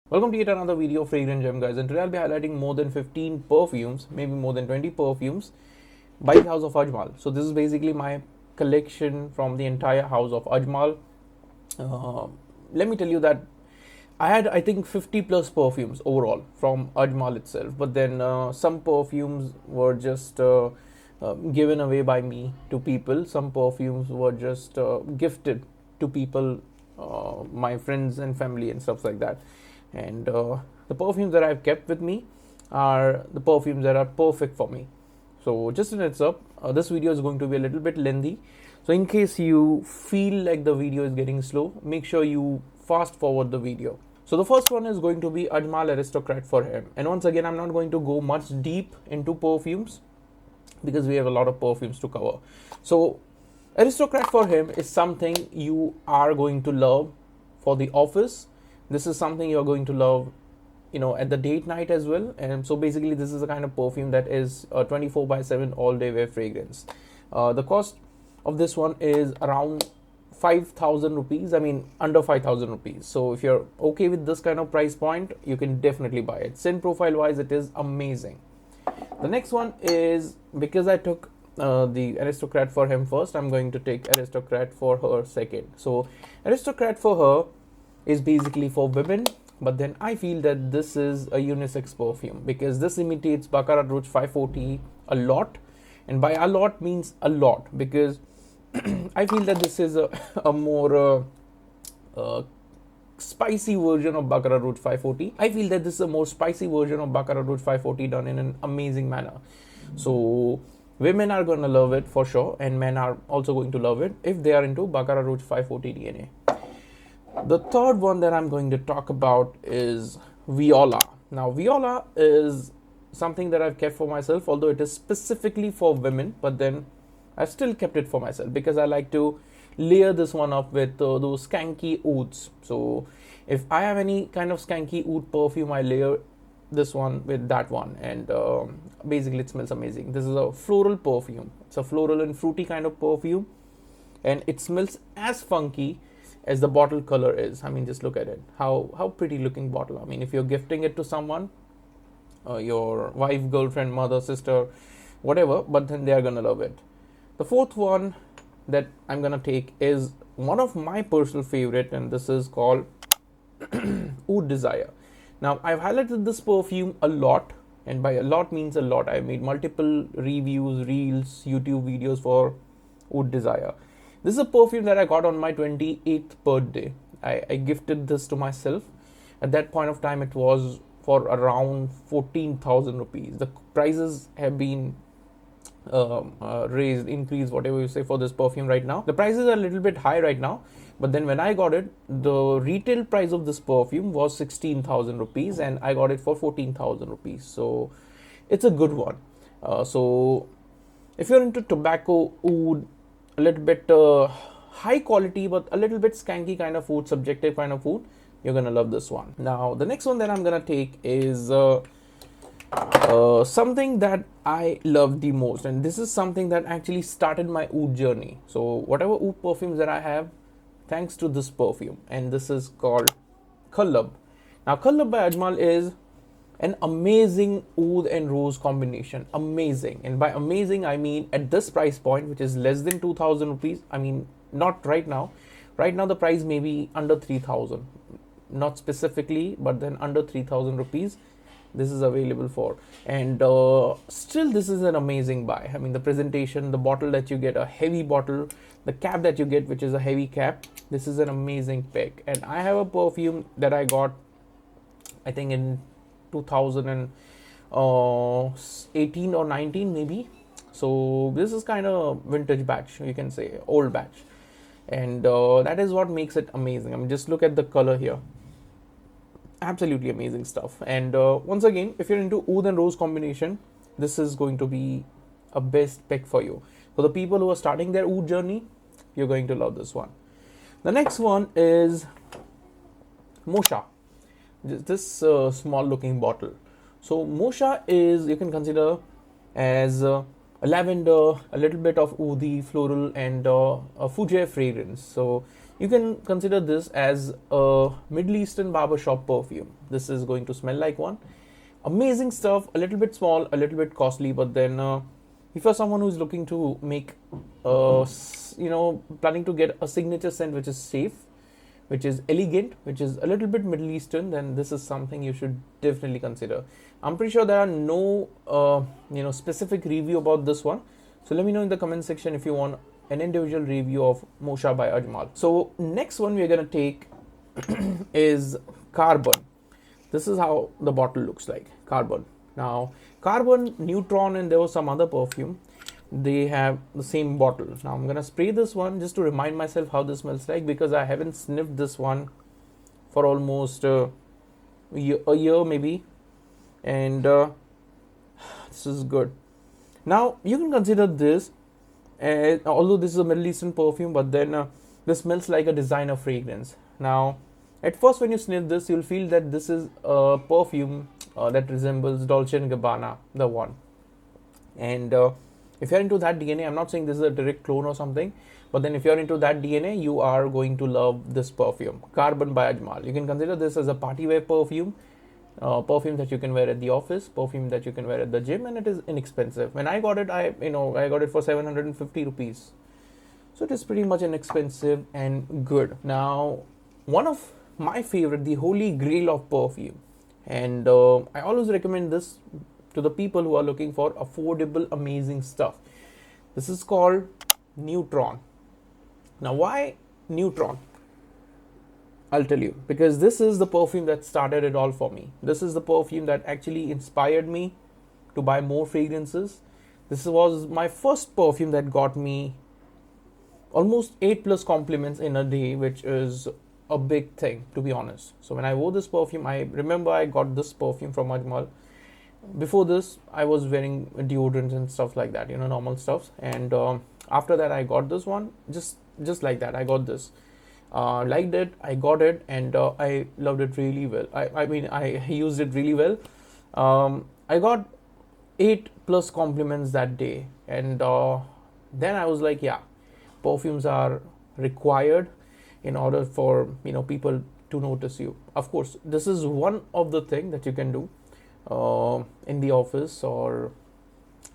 Welcome to yet another video of Fragrant Gem, guys, and today I'll be highlighting more than 15 perfumes, maybe more than 20 perfumes by the house of Ajmal. So this is basically my collection from the entire house of Ajmal. Let me tell you that I had, I think, 50 plus perfumes overall from Ajmal itself, but then some perfumes were just given away by me to people. Some perfumes were just gifted to people, my friends and family and stuff like that. And the perfumes that I've kept with me are the perfumes that are perfect for me. So just a heads up, this video is going to be a little bit lengthy. So in case you feel like the video is getting slow, make sure you fast forward the video. So the first one is going to be Ajmal Aristocrat for him. And once again, I'm not going to go much deep into perfumes because we have a lot of perfumes to cover. So Aristocrat for him is something you are going to love for the office. This is something you're going to love, at the date night as well. And so basically this is a kind of perfume that is 24/7 all day wear fragrance. The cost of this one is around 5,000 rupees. I mean, under 5,000 rupees. So if you're okay with this kind of price point, you can definitely buy it. Scent profile wise, it is amazing. The next one is, because I took the Aristocrat for him first, I'm going to take Aristocrat for her second. So Aristocrat for her is basically for women, but then I feel that this is a unisex perfume because this imitates Baccarat Rouge 540 a lot, and by a lot means a lot, because I feel that this is a more spicy version of Baccarat Rouge 540. I feel that this is a more spicy version of Baccarat Rouge 540 done in an amazing manner. So women are going to love it for sure, and men are also going to love it if they are into Baccarat Rouge 540 DNA. The third one that I'm going to talk about is Viola. Now, Viola is something that I've kept for myself, although it is specifically for women, but then I've still kept it for myself because I like to layer this one up with those skanky ouds. So if I have any kind of skanky oud perfume, I layer this one with that one, and basically it smells amazing. This is a floral perfume. It's a floral and fruity kind of perfume, and it smells as funky as the bottle color is. I mean, just look at it. How pretty looking bottle. I mean, if you're gifting it to someone, your wife, girlfriend, mother, sister, whatever, but then they are gonna love it. The fourth one that I'm gonna take is one of my personal favorite, and this is called Oud Desire. Now, I've highlighted this perfume a lot, and by a lot means a lot. I've made multiple reviews, reels, YouTube videos for Oud Desire. This is a perfume that I got on my 28th birthday. I gifted this to myself. At that point of time, it was for around 14,000 rupees. The prices have been raised, increased, whatever you say, for this perfume right now. The prices are a little bit high right now, but then when I got it, the retail price of this perfume was 16,000 rupees, and I got it for 14,000 rupees. So it's a good one. So if you're into tobacco, oud, a little bit high quality but a little bit skanky kind of food, subjective kind of food, you're gonna love this one. Now the next one that I'm gonna take is something that I love the most, and this is something that actually started my oud journey. So whatever oud perfumes that I have, thanks to this perfume, and this is called Culab. Now Culab by Ajmal is an amazing oud and rose combination. Amazing. And by amazing, I mean at this price point, which is less than 2,000 rupees. I mean, not right now. Right now, the price may be under 3,000. Not specifically, but then under 3,000 rupees, this is available for. And still, this is an amazing buy. I mean, the presentation, the bottle that you get, a heavy bottle, the cap that you get, which is a heavy cap. This is an amazing pick. And I have a perfume that I got, I think in 2018 or 19 maybe. So this is kind of vintage batch, you can say, old batch, and that is what makes it amazing. I mean, just look at the color here, absolutely amazing stuff. And once again, if you're into oud and rose combination, this is going to be a best pick for you. For the people who are starting their oud journey, you're going to love this one. The next one is Mosha. This small looking bottle. So Mosha is, you can consider as a lavender, a little bit of oudi, floral, and a fougere fragrance. So You can consider this as a Middle Eastern barbershop perfume. This is going to smell like one. Amazing stuff, a little bit small, a little bit costly, but then if you're someone who's looking to make, planning to get a signature scent which is safe, which is elegant, which is a little bit Middle Eastern, then this is something you should definitely consider. I'm pretty sure there are no, specific review about this one. So let me know in the comment section if you want an individual review of Mosha by Ajmal. So next one we're gonna take is Carbon. This is how the bottle looks like, Carbon. Now, Carbon, Neutron, and there was some other perfume. They have the same bottle. Now I'm gonna spray this one just to remind myself how this smells like, because I haven't sniffed this one for almost a year maybe, and this is good. Now you can consider this, although this is a Middle Eastern perfume, but then this smells like a designer fragrance. Now at first when you sniff this, you'll feel that this is a perfume that resembles Dolce & Gabbana, the one. And if you're into that DNA, I'm not saying this is a direct clone or something, but then if you're into that DNA, you are going to love this perfume, Carbon by Ajmal. You can consider this as a party wear perfume, perfume that you can wear at the office, perfume that you can wear at the gym, and it is inexpensive. When I got it, I got it for 750 rupees. So it is pretty much inexpensive and good. Now, one of my favorite, the holy grail of perfume, and I always recommend this to the people who are looking for affordable, amazing stuff. This is called Neutron. Now, why Neutron? I'll tell you, because this is the perfume that started it all for me. This is the perfume that actually inspired me to buy more fragrances. This was my first perfume that got me almost 8+ compliments in a day, which is a big thing, to be honest. So when I wore this perfume, I remember I got this perfume from Ajmal. Before this, I was wearing deodorants and stuff like that, normal stuff. And after that, I got this one, just like that. I got this, liked it, I got it, and I loved it really well. I used it really well. I got 8+ compliments that day, and then I was like, yeah, perfumes are required in order for people to notice you. Of course, this is one of the thing that you can do in the office or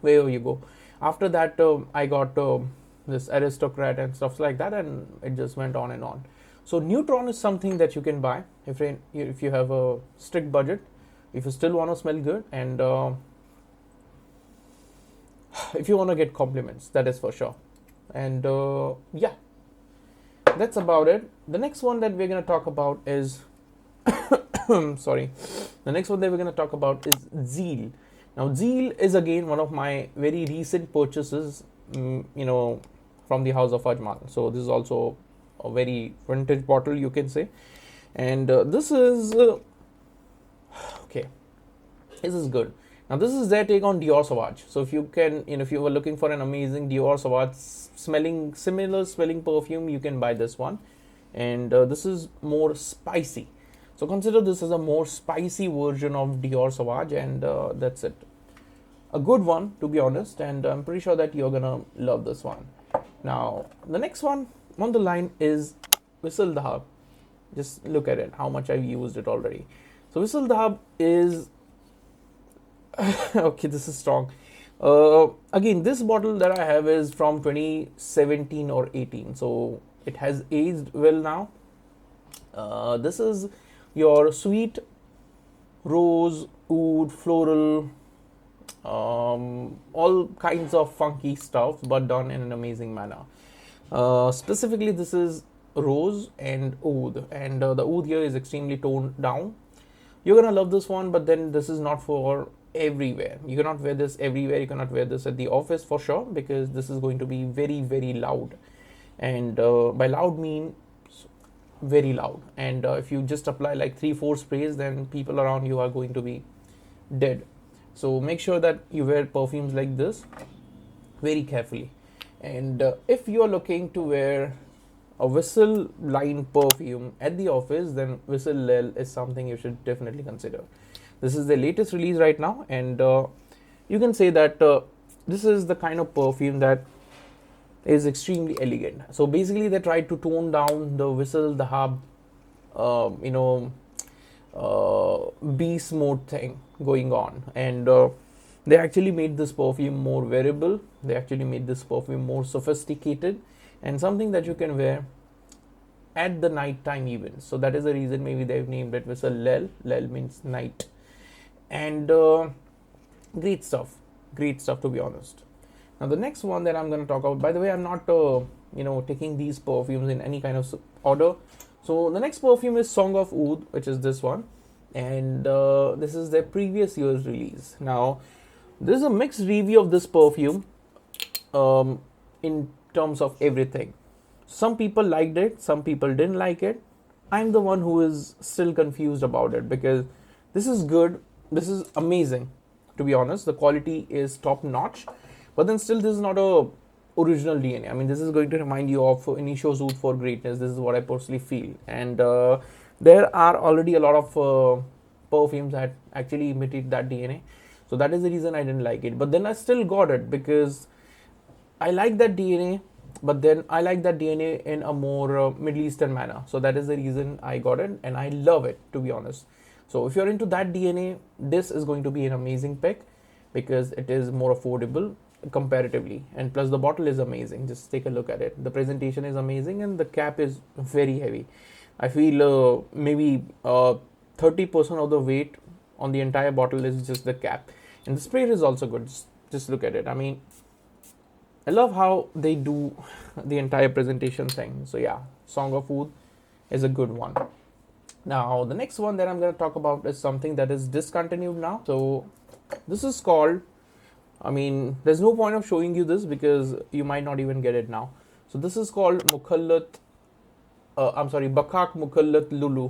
wherever you go. After that, I got this Aristocrat and stuff like that, and it just went on and on. So Neutron is something that you can buy if you have a strict budget, if you still want to smell good, and if you want to get compliments, that is for sure. And yeah, that's about it. The next one that we're going to talk about is sorry. The next one that we're going to talk about is Zeal. Now, Zeal is again one of my very recent purchases, from the house of Ajmal. So this is also a very vintage bottle, you can say. And this is okay. This is good. Now, this is their take on Dior Sauvage. So if you can, if you were looking for an amazing Dior Sauvage similar smelling perfume, you can buy this one. And this is more spicy. So consider this as a more spicy version of Dior Sauvage, and that's it. A good one, to be honest, and I'm pretty sure that you're gonna love this one. Now, the next one on the line is Whistle Dahab. Just look at it, how much I've used it already. So Whistle Dahab is okay, this is strong. Again, this bottle that I have is from 2017 or 18, so it has aged well now. This is your sweet rose, oud, floral, all kinds of funky stuff, but done in an amazing manner. Specifically, this is rose and oud, and the oud here is extremely toned down. You're gonna love this one, but then this is not for everywhere. You cannot wear this everywhere. You cannot wear this at the office for sure, because this is going to be very, very loud, and by loud mean very loud. And if you just apply like 3-4 sprays, then people around you are going to be dead. So make sure that you wear perfumes like this very carefully. And if you are looking to wear a Whistle line perfume at the office, then Whistle Lel is something you should definitely consider. This is the latest release right now, and you can say that this is the kind of perfume that is extremely elegant. So basically they tried to tone down the whistle, the hub, you know, beast mode thing going on, and they actually made this perfume more wearable. They actually made this perfume more sophisticated and something that you can wear at the night time even. So that is the reason maybe they've named it Whistle Lel. Lel means night. And great stuff to be honest. Now the next one that I'm going to talk about, by the way, I'm not you know, taking these perfumes in any kind of order. So the next perfume is Song of Oud, which is this one, and this is their previous year's release. Now there's a mixed review of this perfume in terms of everything. Some people liked it, some people didn't like it. I'm the one who is still confused about it, because this is good, this is amazing, to be honest. The quality is top notch, but then still this is not a original DNA. I mean, this is going to remind you of Initio's Oud for Greatness. This is what I personally feel. And there are already a lot of perfumes that actually imitate that DNA. So that is the reason I didn't like it. But then I still got it because I like that DNA, but then I like that DNA in a more Middle Eastern manner. So that is the reason I got it, and I love it, to be honest. So if you're into that DNA, this is going to be an amazing pick because it is more affordable comparatively, and plus the bottle is amazing. Just take a look at it. The presentation is amazing and the cap is very heavy. I feel maybe 30% of the weight on the entire bottle is just the cap, and the sprayer is also good. Just look at it. I mean, I love how they do the entire presentation thing. So yeah, Song of Oud is a good one. Now the next one that I'm going to talk about is something that is discontinued now. So this is called, I mean, there's no point of showing you this because you might not even get it now. So this is called Mukhallat, Bakak Mukhallat Lulu.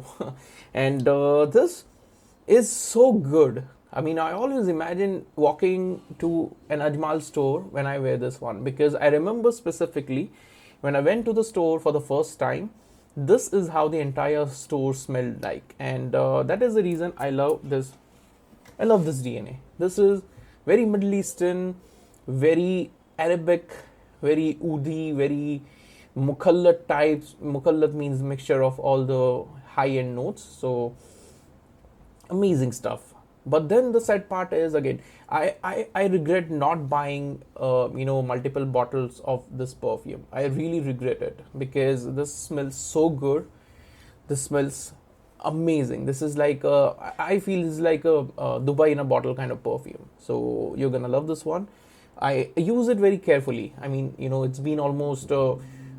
And this is so good. I mean, I always imagine walking to an Ajmal store when I wear this one, because I remember specifically when I went to the store for the first time, this is how the entire store smelled like. And that is the reason I love this. I love this DNA. This is very Middle Eastern, very Arabic, very Oudi, very Mukhallat types. Mukhallat means mixture of all the high-end notes. So amazing stuff. But then the sad part is, again, I regret not buying you know, multiple bottles of this perfume. I really regret it because this smells so good. This smells amazing. This is like I feel it's like a Dubai in a bottle kind of perfume. So you're gonna love this one. I use it very carefully. I mean, you know, it's been almost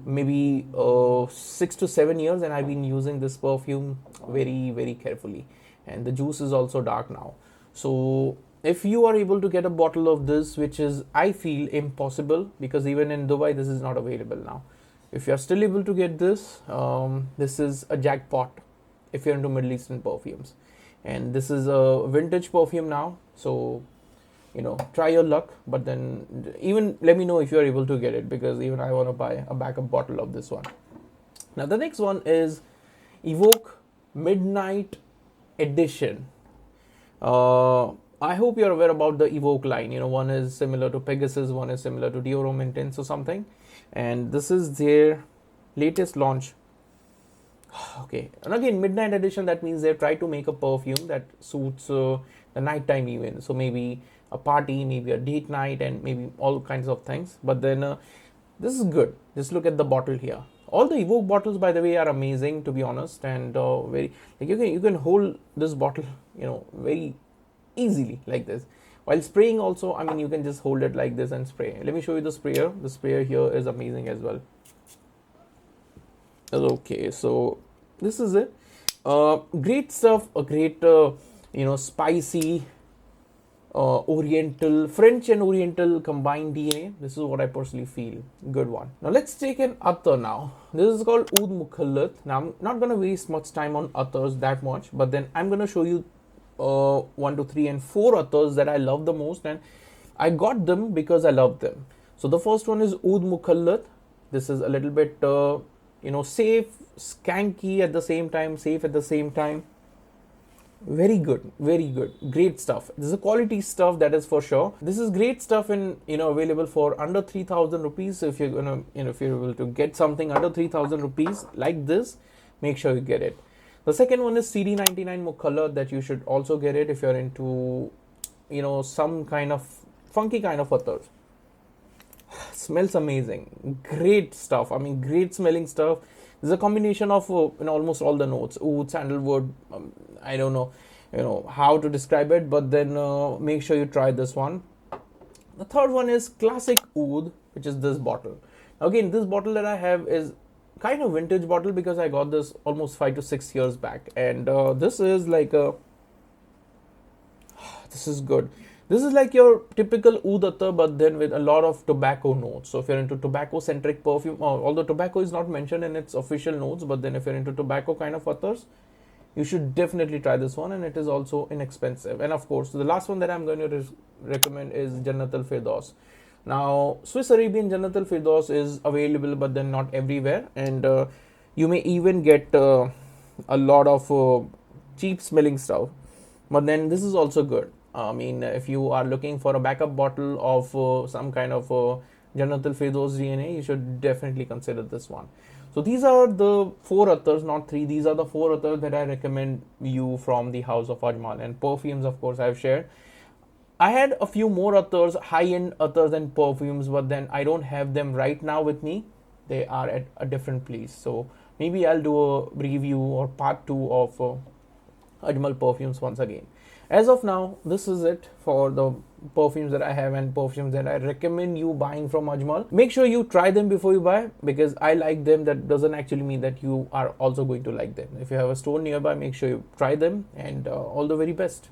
maybe 6 to 7 years, and I've been using this perfume very, very carefully. And the juice is also dark now. So if you are able to get a bottle of this, which is, I feel, impossible, because even in Dubai this is not available now. If you are still able to get this, this is a jackpot if you're into Middle Eastern perfumes. And this is a vintage perfume now, so you know, try your luck. But then even let me know if you're able to get it, because even I want to buy a backup bottle of this one. Now the next one is Evoke Midnight Edition. I hope you're aware about the Evoke line. You know, one is similar to Pegasus, one is similar to Dior Intense or something, and this is their latest launch. Okay, and again, Midnight Edition, that means they've tried to make a perfume that suits the nighttime event. So maybe a party, maybe a date night, and maybe all kinds of things. But then this is good. Just look at the bottle here. All the Evoke bottles, by the way, are amazing, to be honest, and very, like, you can hold this bottle, you know, very easily like this. While spraying also, I mean, you can just hold it like this and spray. Let me show you the sprayer. The sprayer here is amazing as well. Okay, so this is it. Great stuff. A great, you know, spicy, Oriental, French and Oriental combined DNA. This is what I personally feel. Good one. Now let's take an Attar now. This is called Oud Mukhallat. Now I'm not gonna waste much time on Attars that much, but then I'm gonna show you 1, 2, 3, and 4 Attars that I love the most, and I got them because I love them. So the first one is Oud Mukhallat. This is a little bit you know, safe, skanky at the same time, safe at the same time. Very good, very good, great stuff. This is a quality stuff, that is for sure. This is great stuff, and available for under 3,000 rupees. So if you're gonna, if you're able to get something under 3,000 rupees like this, make sure you get it. The second one is CD99 Color, that you should also get it if you're into, some kind of funky kind of attars. Smells amazing, great stuff. I mean, great smelling stuff. This is a combination of almost all the notes: oud, sandalwood. I don't know, how to describe it, but then make sure you try this one. The third one is classic oud, which is this bottle. Again, this bottle that I have is kind of vintage bottle because I got this almost 5 to 6 years back, and this is like a. This is good. This is like your typical oud attar, but then with a lot of tobacco notes. So if you're into tobacco-centric perfume, although tobacco is not mentioned in its official notes, but then if you're into tobacco kind of attars, you should definitely try this one, and it is also inexpensive. And of course, the last one that I'm going to recommend is Janatul Firdous. Now, Swiss Arabian Janatul Firdous is available, but then not everywhere, and you may even get a lot of cheap smelling stuff. But then this is also good. I mean, if you are looking for a backup bottle of some kind of Janatul Firdous DNA, you should definitely consider this one. So these are the 4 attars, not 3. These are the 4 attars that I recommend you from the house of Ajmal. And perfumes, of course, I've shared. I had a few more attars, high-end attars and perfumes, but then I don't have them right now with me. They are at a different place. So maybe I'll do a review or part 2 of Ajmal Perfumes once again. As of now, this is it for the perfumes that I have and perfumes that I recommend you buying from Ajmal. Make sure you try them before you buy, because I like them. That doesn't actually mean that you are also going to like them. If you have a store nearby, make sure you try them, and all the very best.